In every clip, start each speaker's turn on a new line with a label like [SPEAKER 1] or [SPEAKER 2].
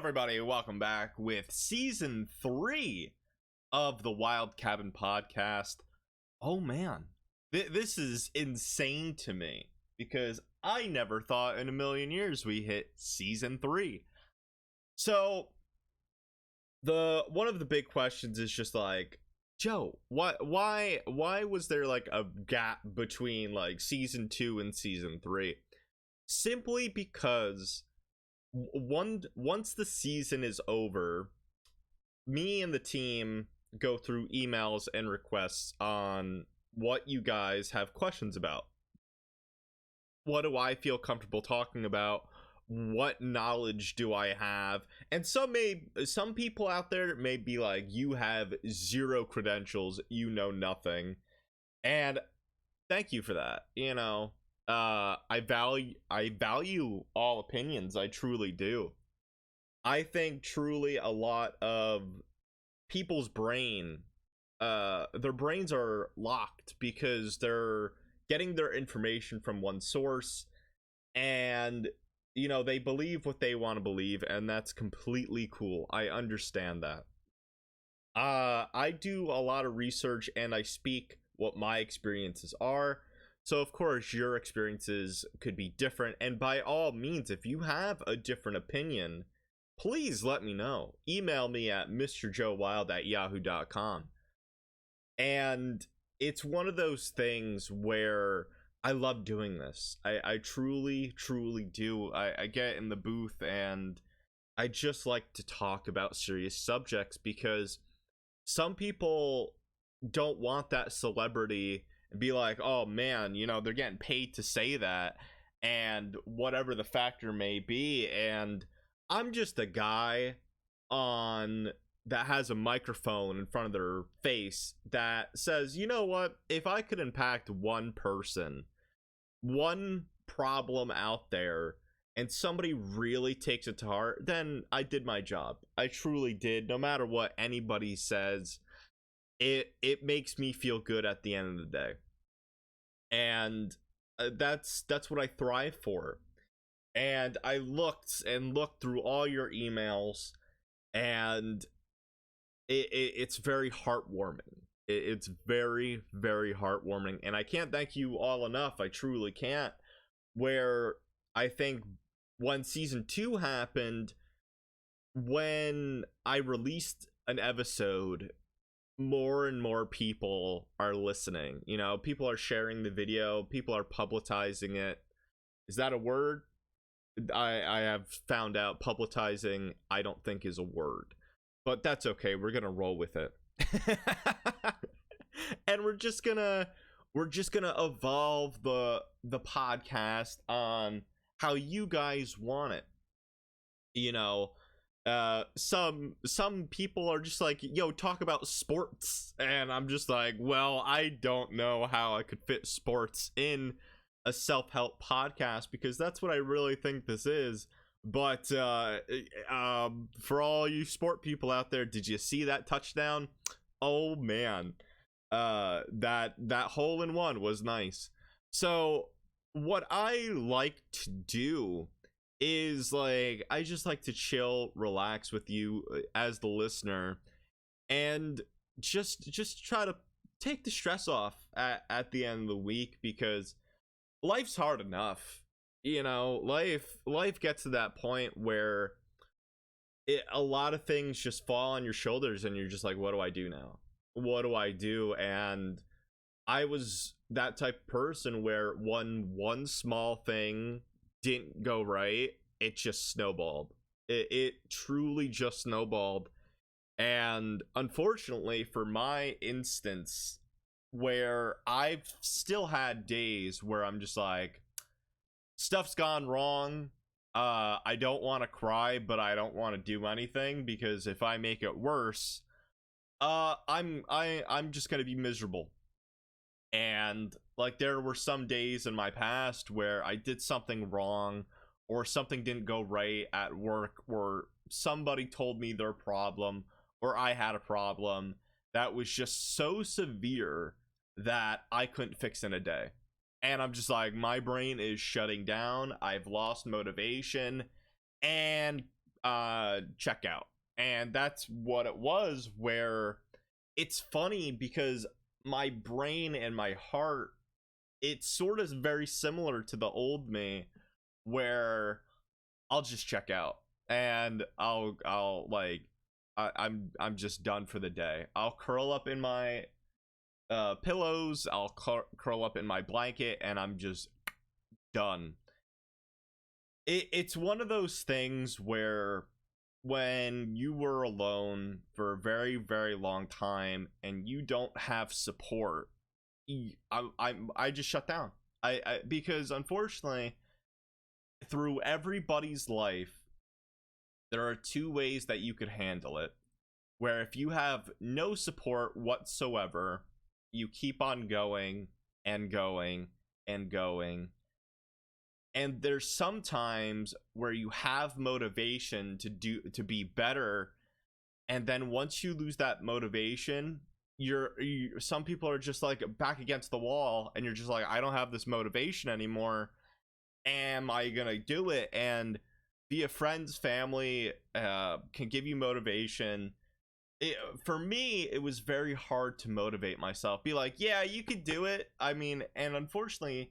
[SPEAKER 1] Everybody, welcome back with season 3 of the Wild Cabin podcast. Oh man, this is insane to me because I never thought in a million years we hit season 3. So one of the big questions is just like, Joe, why was there like a gap between like season 2 and season 3? Simply because once the season is over, me and the team go through emails and requests on what you guys have questions about. What do I feel comfortable talking about? What knowledge do I have? And some people out there may be like, you have zero credentials, you know nothing. And thank you for that. I value all opinions. I truly do. I think truly a lot of people's their brains are locked because they're getting their information from one source, and they believe what they want to believe, and that's completely cool. I understand that. I do a lot of research and I speak what my experiences are. So, of course, your experiences could be different. And by all means, if you have a different opinion, please let me know. Email me at mrjoewilde@yahoo.com. And it's one of those things where I love doing this. I truly, truly do. I get in the booth and I just like to talk about serious subjects because some people don't want that celebrity and be like, oh man, they're getting paid to say that, and whatever the factor may be. And I'm just a guy that has a microphone in front of their face that says, you know what, if I could impact one person, one problem out there, and somebody really takes it to heart, then I did my job. I truly did. No matter what anybody says, it makes me feel good at the end of the day. And that's what I thrive for. And I looked through all your emails, and it's very heartwarming. It's very, very heartwarming, and I can't thank you all enough. I truly can't. Where I think when season 2 happened, when I released an episode, more and more people are listening. People are sharing the video, people are publicizing it. Is that a word? I have found out publicizing I don't think is a word, but that's okay. We're gonna roll with it. And we're just gonna evolve the podcast on how you guys want it. Some people are just like, yo, talk about sports, and I'm just like, well, I don't know how I could fit sports in a self-help podcast, because that's what I really think this is. But for all you sport people out there, did you see that touchdown? Oh man, that hole in one was nice. So what I like to do is, like, I just like to chill, relax with you as the listener, and just try to take the stress off at the end of the week, because life's hard enough. Life gets to that point where a lot of things just fall on your shoulders, and you're just like, what do I do now? What do I do? And I was that type of person where one small thing didn't go right, it just snowballed. It truly just snowballed. And unfortunately for my instance, where I've still had days where I'm just like, stuff's gone wrong, I don't want to cry, but I don't want to do anything, because if I make it worse, I'm just gonna be miserable. And like, there were some days in my past where I did something wrong, or something didn't go right at work, or somebody told me their problem, or I had a problem that was just so severe that I couldn't fix in a day. And I'm just like, my brain is shutting down, I've lost motivation, and check out. And that's what it was, where it's funny because my brain and my heart, it sort of very similar to the old me, where I'll just check out and I'll like I'm just done for the day. I'll curl up in my pillows, I'll curl up in my blanket, and I'm just done. It's one of those things where when you were alone for a very, very long time and you don't have support, I just shut down. Because unfortunately, through everybody's life, there are two ways that you could handle it. Where if you have no support whatsoever, you keep on going and going and going. And there's sometimes where you have motivation to be better, and then once you lose that motivation, some people are just like back against the wall, and you're just like, I don't have this motivation anymore. Am I gonna do it? And via friends, family can give you motivation. For me, it was very hard to motivate myself. Be like, yeah, you could do it. I mean, and unfortunately,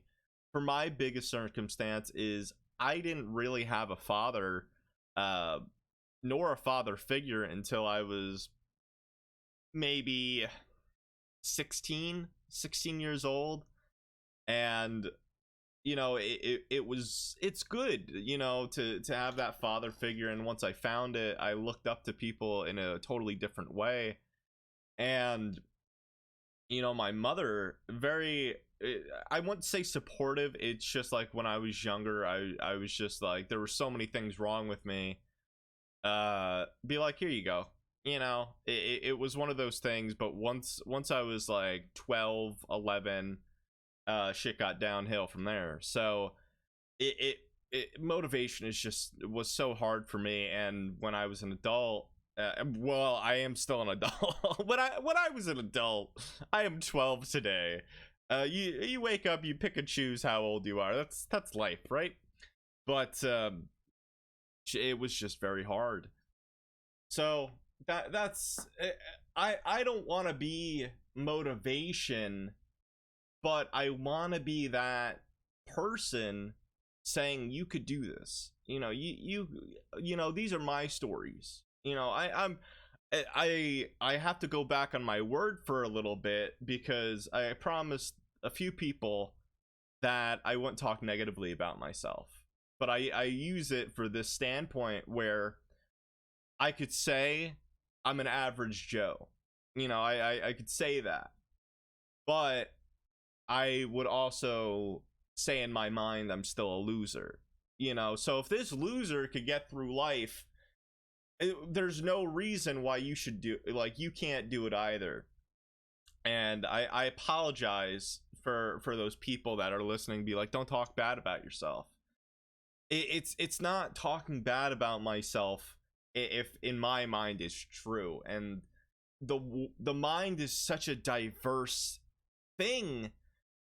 [SPEAKER 1] for my biggest circumstance is I didn't really have a father, nor a father figure until I was maybe 16 years old. And you know, it's good, you know, to have that father figure. And once I found it, I looked up to people in a totally different way. And you know, my mother, very, I wouldn't say supportive. It's just like when I was younger, I was just like, there were so many things wrong with me. Be like, here you go. You know, it was one of those things. But once I was like 12, 11, shit got downhill from there. So motivation was so hard for me. And when I was an adult, well, I am still an adult. when I was an adult, I am 12 today. You wake up, you pick and choose how old you are. That's life, right? But it was just very hard. So that's I don't want to be motivation, but I want to be that person saying you could do this. You know, you know, these are my stories. You know, I have to go back on my word for a little bit, because I promised a few people that I wouldn't talk negatively about myself. But I use it for this standpoint where I could say I'm an average Joe. You know, I could say that. But I would also say in my mind I'm still a loser. You know, so if this loser could get through life, there's no reason why you should you can't do it either. And I apologize for those people that are listening, be like, don't talk bad about yourself. It's not talking bad about myself if in my mind is true. And the mind is such a diverse thing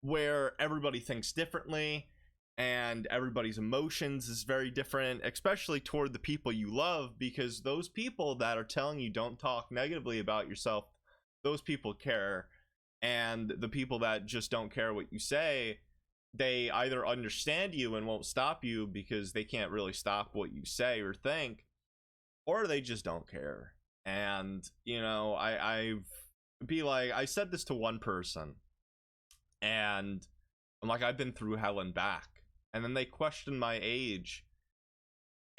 [SPEAKER 1] where everybody thinks differently, and everybody's emotions is very different, especially toward the people you love, because those people that are telling you don't talk negatively about yourself, those people care. And the people that just don't care what you say, they either understand you and won't stop you because they can't really stop what you say or think, or they just don't care. And you know, I said this to one person, and I'm like, I've been through hell and back. And then they questioned my age.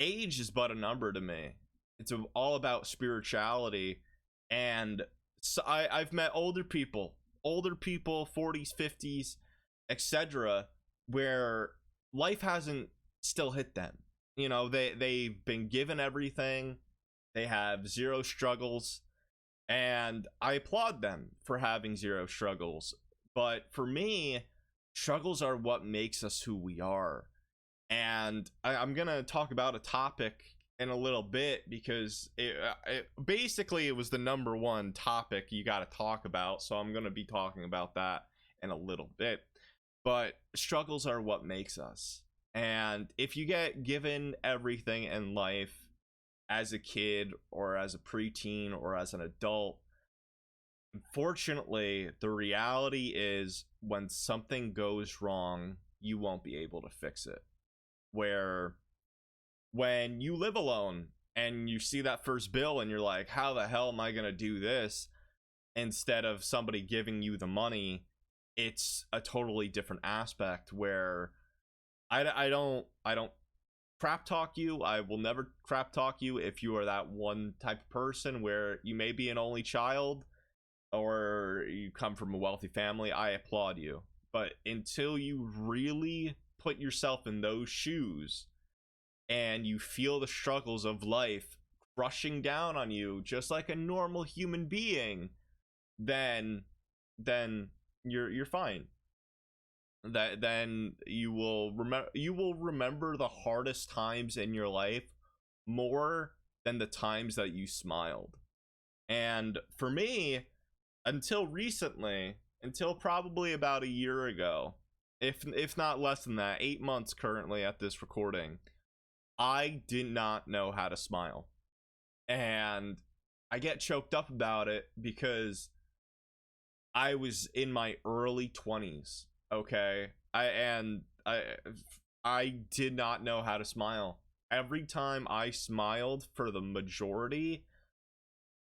[SPEAKER 1] Age is but a number to me. It's all about spirituality. And so I've met older people, 40s, 50s, etc., where life hasn't still hit them. You know, they've been given everything. They have zero struggles. And I applaud them for having zero struggles. But for me, struggles are what makes us who we are. And I'm gonna talk about a topic in a little bit, because it basically it was the number one topic you got to talk about. So I'm gonna be talking about that in a little bit. But struggles are what makes us. And if you get given everything in life, as a kid or as a preteen or as an adult. Unfortunately, the reality is when something goes wrong, you won't be able to fix it. Where when you live alone and you see that first bill and you're like, how the hell am I going to do this? Instead of somebody giving you the money, it's a totally different aspect where I don't crap talk you. I will never crap talk you if you are that one type of person where you may be an only child or you come from a wealthy family. I applaud you. But until you really put yourself in those shoes and you feel the struggles of life crushing down on you just like a normal human being, then you're fine. Then you will remember the hardest times in your life more than the times that you smiled. And for me, until recently, until probably about a year ago, if not less than that, 8 months currently at this recording, I did not know how to smile. And I get choked up about it because I was in my early 20s, okay? I did not know how to smile. Every time I smiled, for the majority,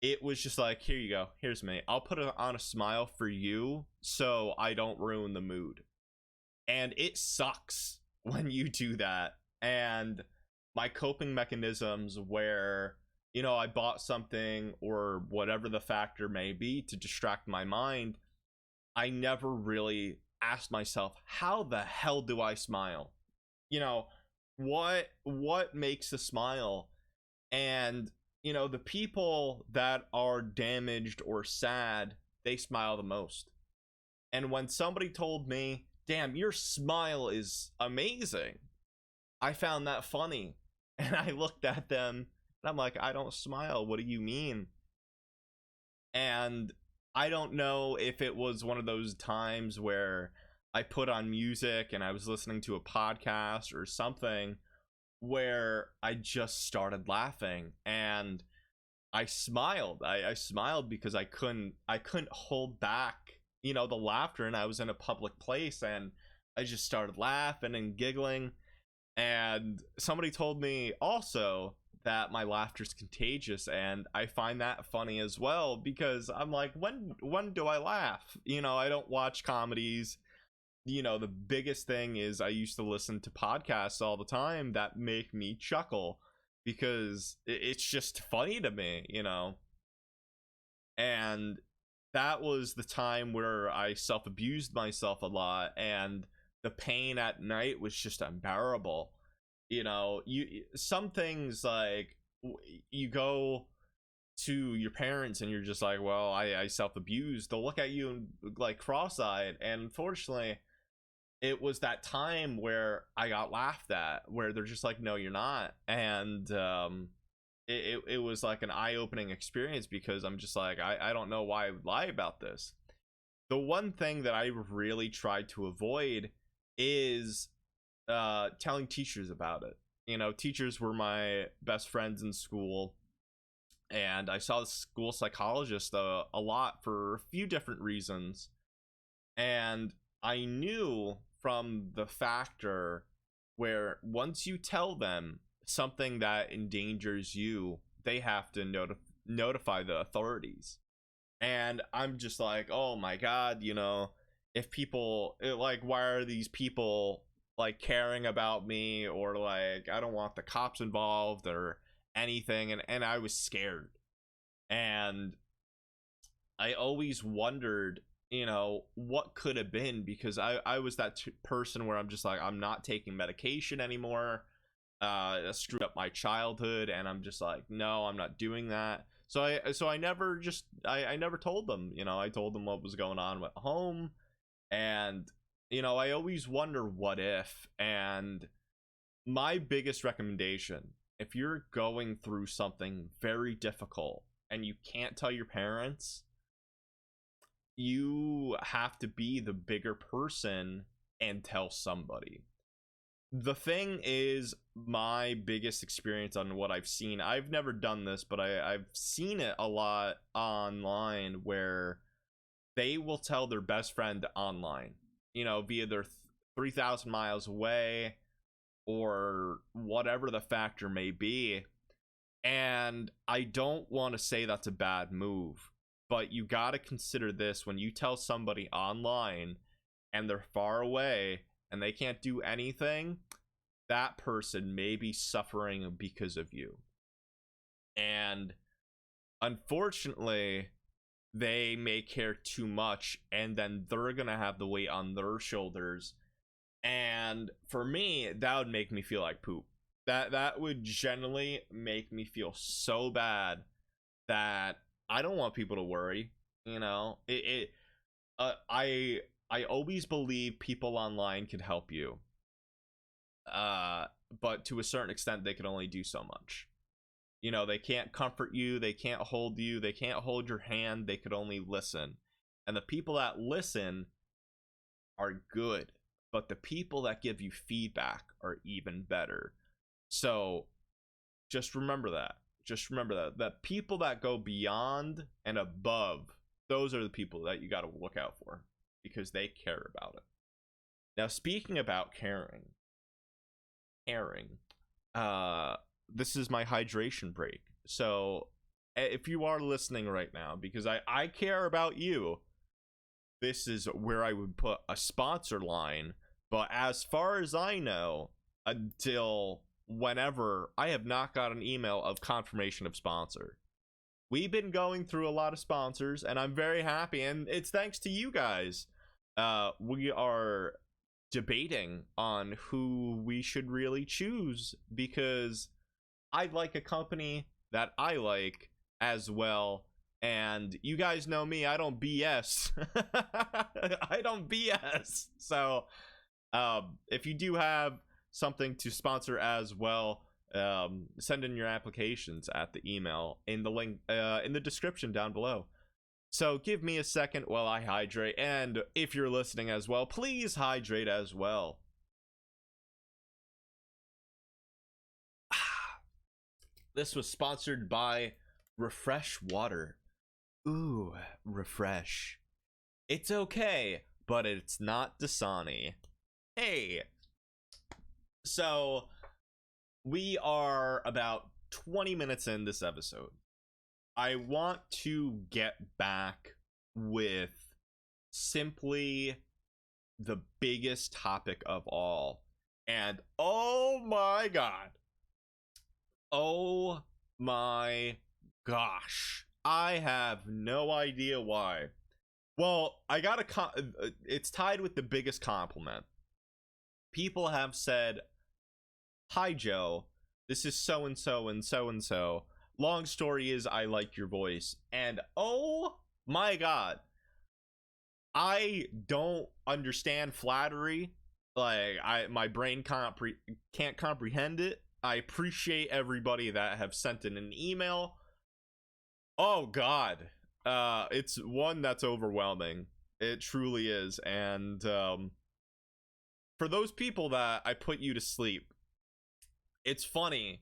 [SPEAKER 1] it was just like, here you go, here's me. I'll put on a smile for you so I don't ruin the mood. And it sucks when you do that. And my coping mechanisms where, I bought something or whatever the factor may be to distract my mind, I never really asked myself, how the hell do I smile? What makes a smile? And the people that are damaged or sad, they smile the most. And when somebody told me, damn, your smile is amazing, I found that funny. And I looked at them and I'm like, I don't smile. What do you mean? And I don't know if it was one of those times where I put on music and I was listening to a podcast or something where I just started laughing and I smiled. I smiled because I couldn't hold back, the laughter, and I was in a public place and I just started laughing and giggling. And somebody told me also that my laughter is contagious, and I find that funny as well because I'm like, when do I laugh? I don't watch comedies. The biggest thing is I used to listen to podcasts all the time that make me chuckle because it's just funny to me, and that was the time where I self-abused myself a lot, and the pain at night was just unbearable. Some things, like, you go to your parents and you're just like, well, I self-abused, they'll look at you and like cross-eyed. And unfortunately, it was that time where I got laughed at, where they're just like, no, you're not. And it was like an eye-opening experience because I'm just like, I don't know why I would lie about this. The one thing that I really tried to avoid is telling teachers about it. Teachers were my best friends in school, and I saw the school psychologist a lot for a few different reasons. And I knew from the factor where once you tell them something that endangers you, they have to notify the authorities. And I'm just like, oh my god, if people like, why are these people like caring about me, or like, I don't want the cops involved or anything. And I was scared, and I always wondered, what could have been, because I was that person where I'm just like, I'm not taking medication anymore. That screwed up my childhood, and I'm just like, no, I'm not doing that. So I never I never told them. I told them what was going on at home, and I always wonder what if. And my biggest recommendation, if you're going through something very difficult and you can't tell your parents, you have to be the bigger person and tell somebody. the thing is, my biggest experience on what I've seen, I've never done this, but I've seen it a lot online, where they will tell their best friend online, via their 3,000 miles away, or whatever the factor may be. And I don't want to say that's a bad move, but you got to consider this: when you tell somebody online and they're far away and they can't do anything, that person may be suffering because of you. And unfortunately, they may care too much, and then they're gonna have the weight on their shoulders. And for me, that would make me feel like poop. That would generally make me feel so bad that I don't want people to worry. I always believe people online can help you, but to a certain extent, they can only do so much. They can't comfort you, they can't hold you, they can't hold your hand, they could only listen. And the people that listen are good, but the people that give you feedback are even better. So just remember that. That people that go beyond and above, those are the people that you got to look out for, because they care about it. Now, speaking about caring, this is my hydration break. So if you are listening right now, because I care about you, this is where I would put a sponsor line. But as far as I know, until whenever, I have not got an email of confirmation of sponsor. We've been going through a lot of sponsors, and I'm very happy, and it's thanks to you guys. We are debating on who we should really choose, because I like a company that I like as well. And you guys know me, I don't BS. I don't BS. So if you do have something to sponsor as well, send in your applications at the email in the link in the description down below. So give me a second while I hydrate, and if you're listening as well, please hydrate as well. This was sponsored by Refresh Water. Ooh, refresh. It's okay, but it's not Dasani. Hey, so we are about 20 minutes in this episode. I want to get back with simply the biggest topic of all. And oh my god. Oh my gosh. I have no idea why. Well, I got it's tied with the biggest compliment. People have said, "Hi Joe, this is so and so and so and so. Long story is, I like your voice." And oh my god, I don't understand flattery. Like, my brain can't comprehend it. I appreciate everybody that have sent in an email. Oh god, it's one that's overwhelming. It truly is. And for those people that I put you to sleep, it's funny.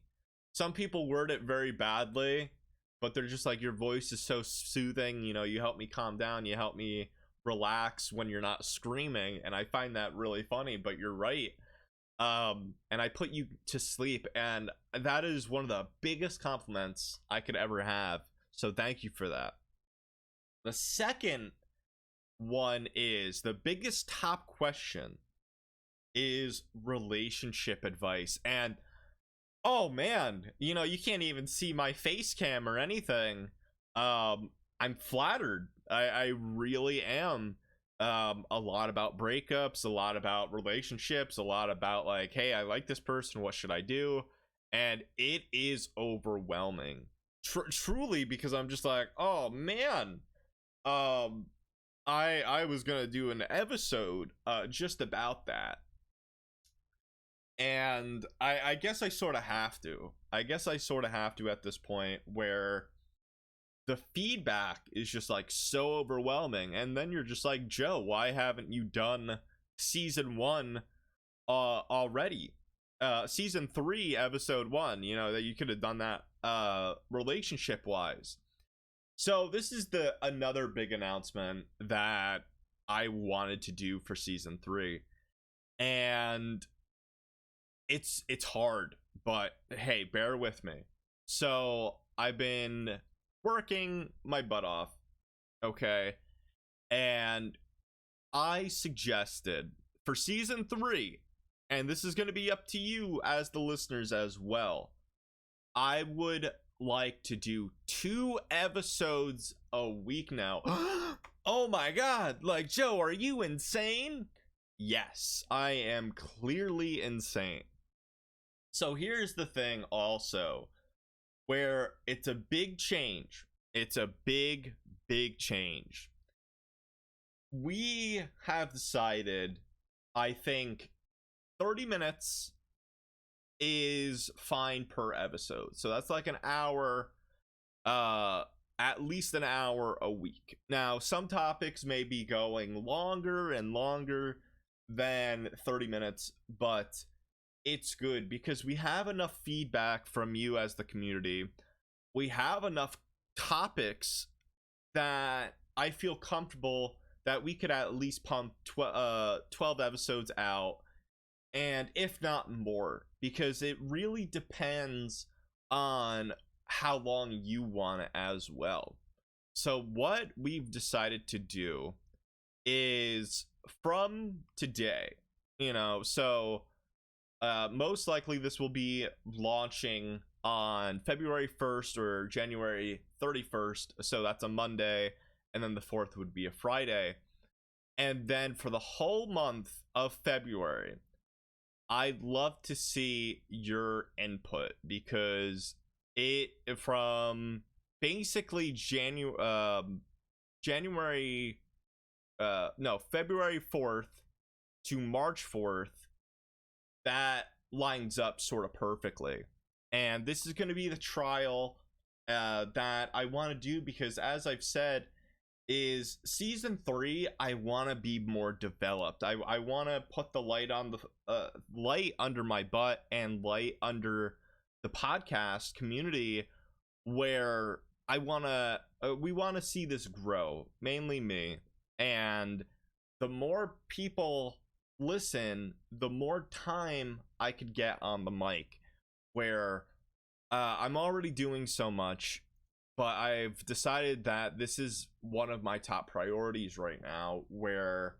[SPEAKER 1] Some people word it very badly, but they're just like, your voice is so soothing, you help me calm down, you help me relax when you're not screaming. And I find that really funny, but you're right. And I put you to sleep, and that is one of the biggest compliments I could ever have. So thank you for that. The second one is, the biggest top question is relationship advice. And oh man, you can't even see my face cam or anything. I'm flattered. I really am. A lot about breakups, a lot about relationships, a lot about like, hey, I like this person, what should I do? And it is overwhelming. Truly, because I'm just like, oh man. I was gonna do an episode just about that. And I guess I sort of have to. I guess I sort of have to at this point, where the feedback is just like so overwhelming. And then you're just like, Joe, why haven't you done season 1 already? season 3 episode 1, you know, that you could have done that relationship wise. So this is the another big announcement that I wanted to do for season 3, and it's hard, but hey, bear with me. So I've been working my butt off, okay, and I suggested for season 3, and this is going to be up to you as the listeners as well, I would like to do 2 episodes a week now. Oh my god, like, Joe, are you insane? Yes, I am clearly insane. So here's the thing also, where it's a big change. It's a big change. We have decided, I think 30 minutes is fine per episode. So that's like an hour, at least an hour a week. Now, some topics may be going longer and longer than 30 minutes, but it's good because we have enough feedback from you as the community. We have enough topics that I feel comfortable that we could at least pump 12 episodes out, and if not more, because it really depends on how long you want it as well. So what we've decided to do is, from today, you know, so most likely this will be launching on February 1st or January 31st, so that's a Monday, and then the 4th would be a Friday. And then for the whole month of February, I'd love to see your input, because it, from basically February 4th to March 4th, that lines up sort of perfectly. And this is going to be the trial that I want to do, because as I've said, is season 3, I want to be more developed. I want to put the light on the light under my butt and light under the podcast community, where I want to we want to see this grow, mainly me. And the more people listen, the more time I could get on the mic, where I'm already doing so much, but I've decided that this is one of my top priorities right now, where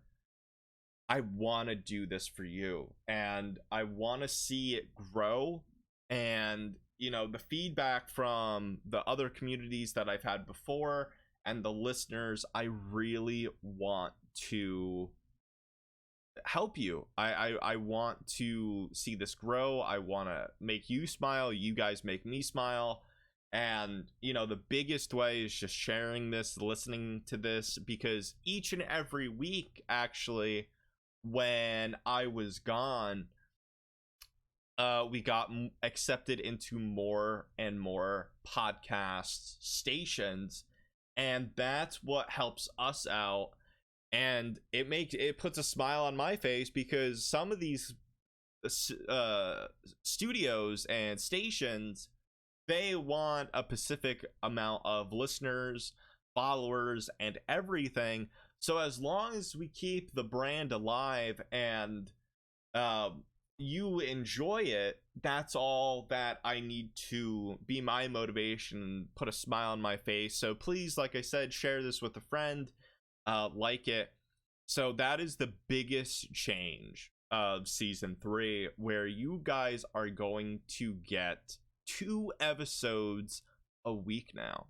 [SPEAKER 1] I want to do this for you and I want to see it grow. And, you know, the feedback from the other communities that I've had before and the listeners, I really want to help you. I want to see this grow. I want to make you smile. You guys make me smile. And, you know, the biggest way is just sharing this, listening to this, because each and every week, actually, when I was gone, we got accepted into more and more podcast stations, and that's what helps us out. And it puts a smile on my face, because some of these studios and stations, they want a specific amount of listeners, followers, and everything. So as long as we keep the brand alive and you enjoy it, that's all that I need to be my motivation and put a smile on my face. So please, like I said, share this with a friend, like it. So that is the biggest change of season 3, where you guys are going to get 2 episodes a week now,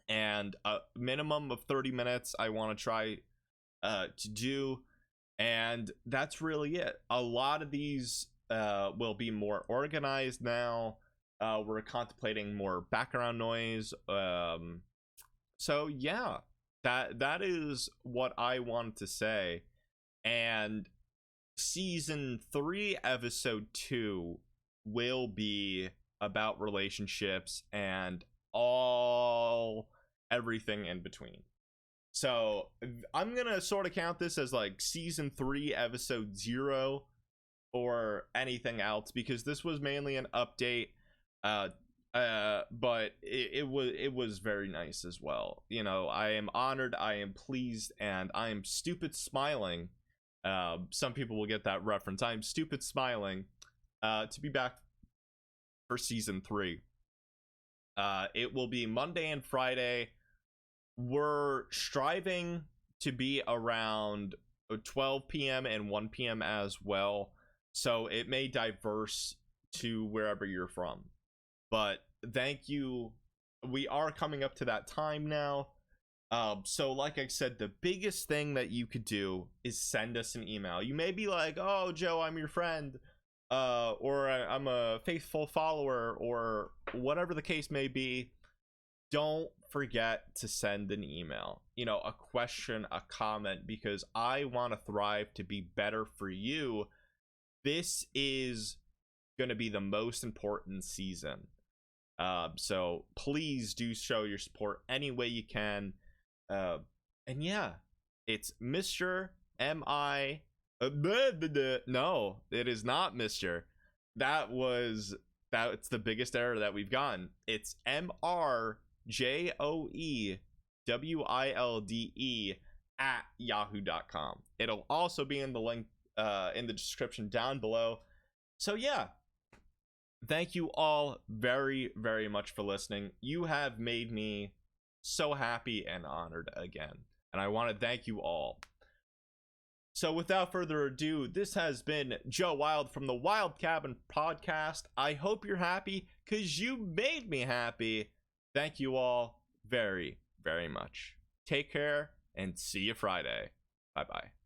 [SPEAKER 1] and a minimum of 30 minutes I want to try to do. And that's really it. A lot of these will be more organized now. We're contemplating more background noise. So yeah, that is what I wanted to say. And season 3 episode 2 will be about relationships and everything in between. So I'm gonna sort of count this as like season 3 episode 0, or anything else, because this was mainly an update. But it was very nice as well. You know, I am honored, I am pleased, and I am stupid smiling. Some people will get that reference. I am stupid smiling to be back for season 3. It will be Monday and Friday. We're striving to be around 12 p.m. and 1 p.m. as well, so it may diverse to wherever you're from. But thank you. We are coming up to that time now. So like I said, the biggest thing that you could do is send us an email. You may be like, oh, Joe, I'm your friend, or I'm a faithful follower, or whatever the case may be. Don't forget to send an email, you know, a question, a comment, because I want to thrive to be better for you. This is going to be the most important season. So please do show your support any way you can. And yeah, it's Mr. M.I. No, it is not Mr. That's the biggest error that we've gotten. It's MRJOEWILDE at yahoo.com. It'll also be in the link in the description down below. So yeah, thank you all very, very much for listening. You have made me so happy and honored again, and I want to thank you all. So without further ado, this has been Joe Wilde from the Wilde Cabin Podcast. I hope you're happy, because you made me happy. Thank you all very, very much. Take care, and see you Friday. Bye-bye.